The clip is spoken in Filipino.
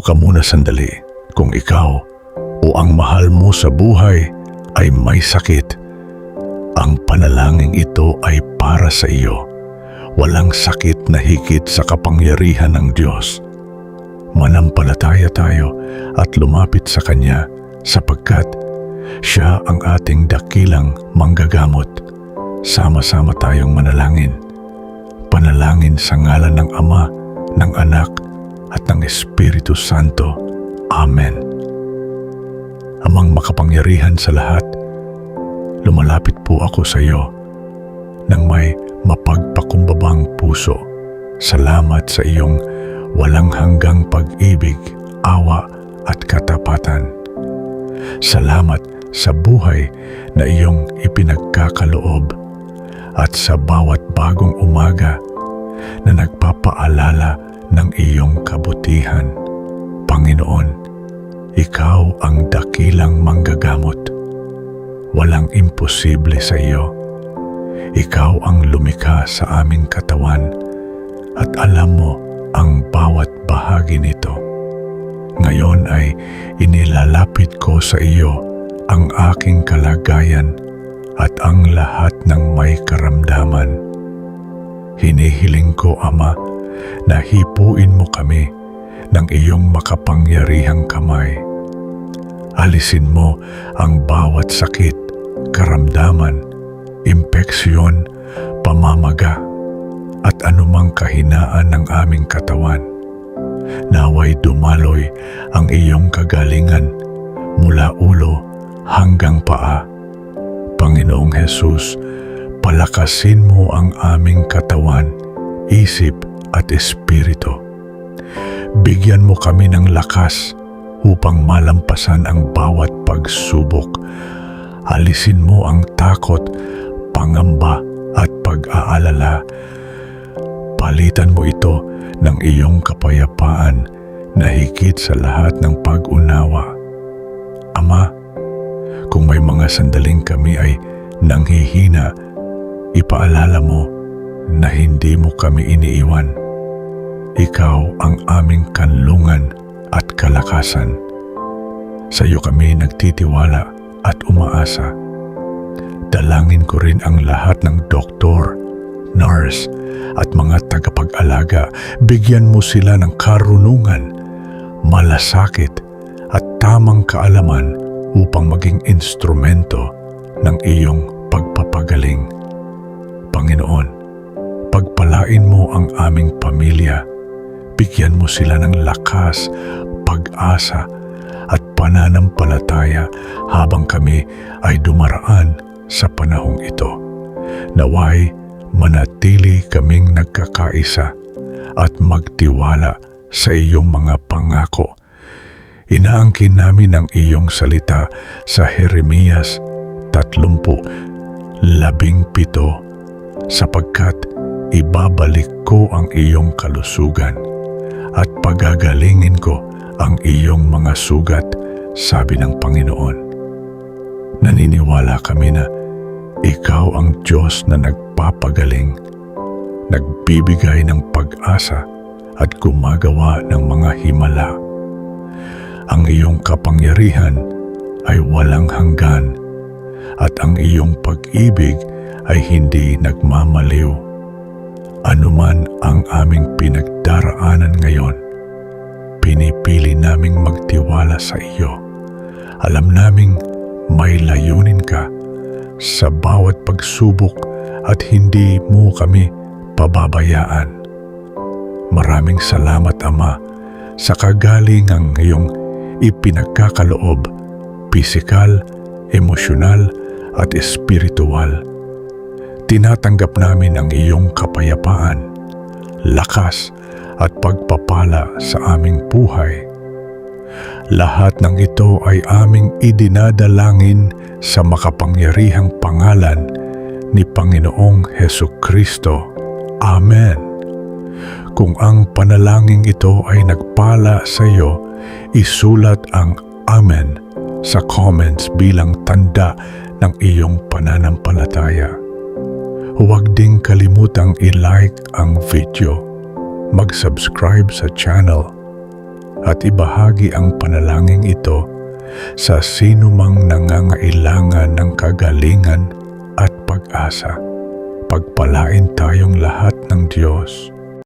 ka muna sandali. Kung ikaw o ang mahal mo sa buhay ay may sakit, ang panalangin ito ay para sa iyo. Walang sakit na higit sa kapangyarihan ng Diyos. Manampalataya tayo at lumapit sa Kanya sapagkat Siya ang ating dakilang manggagamot. Sama-sama tayong manalangin. Panalangin sa ngalan ng Ama, ng Anak, at ng Espiritu Santo. Amen. Amang makapangyarihan sa lahat, lumalapit po ako sa iyo nang may mapagpakumbabang puso. Salamat sa iyong walang hanggang pag-ibig, awa at katapatan. Salamat sa buhay na iyong ipinagkakaloob at sa bawat bagong umaga na nagpapaalala ng iyong kabutihan. Panginoon, Ikaw ang dakilang manggagamot. Walang imposible sa iyo. Ikaw ang lumikha sa aming katawan at alam mo ang bawat bahagi nito. Ngayon ay inilalapit ko sa iyo ang aking kalagayan at ang lahat ng may karamdaman. Hinihiling ko, Ama, na hipuin mo kami ng iyong makapangyarihang kamay. Alisin mo ang bawat sakit, karamdaman, impeksyon, pamamaga, at anumang kahinaan ng aming katawan. Naway dumaloy ang iyong kagalingan mula ulo hanggang paa. Panginoong Hesus, palakasin mo ang aming katawan, isip at espiritu. Bigyan mo kami ng lakas upang malampasan ang bawat pagsubok. Alisin mo ang takot, pangamba at pag-aalala. Palitan mo ito ng iyong kapayapaan na higit sa lahat ng pag-unawa. Ama, kung may mga sandaling kami ay nanghihina, ipaalala mo na hindi mo kami iniiwan. Ikaw ang aming kanlungan at kalakasan. Sa iyo kami nagtitiwala at umaasa. Dalangin ko rin ang lahat ng doktor, nurse, at mga tagapag-alaga. Bigyan mo sila ng karunungan, malasakit, at tamang kaalaman upang maging instrumento ng iyong pagpapagaling. Panginoon, pagpalain mo ang aming pamilya. Bigyan mo sila ng lakas, pag-asa, at pananampalataya habang kami ay dumaraan sa panahong ito. Naway manatili kaming nagkakaisa at magtiwala sa iyong mga pangako. Inaangkin namin ang iyong salita sa Jeremias 30:17, sapagkat ibabalik ko ang iyong kalusugan at pagagalingin ko ang iyong mga sugat, sabi ng Panginoon. Naniniwala kami na ikaw ang Diyos na nagpapagaling, nagbibigay ng pag-asa at gumagawa ng mga himala. Ang iyong kapangyarihan ay walang hanggan at ang iyong pag-ibig ay hindi nagmamaliw. Anuman ang aming pinagdaraanan ngayon, pinipili naming magtiwala sa iyo. Alam naming may layunin ka sa bawat pagsubok at hindi mo kami pababayaan. Maraming salamat, Ama, sa kagalingang iyong ipinagkakaloob, pisikal, emosyonal at espiritual. Tinatanggap namin ang iyong kapayapaan, lakas at pagpapala sa aming buhay. Lahat ng ito ay aming idinadalangin sa makapangyarihang pangalan ni Panginoong Hesukristo. Amen. Kung ang panalangin ito ay nagpala sa iyo, isulat ang Amen sa comments bilang tanda ng iyong pananampalataya. Huwag ding kalimutang i-like ang video, mag-subscribe sa channel, at ibahagi ang panalangin ito sa sinumang nangangailangan ng kagalingan at pag-asa. Pagpalain tayong lahat ng Diyos.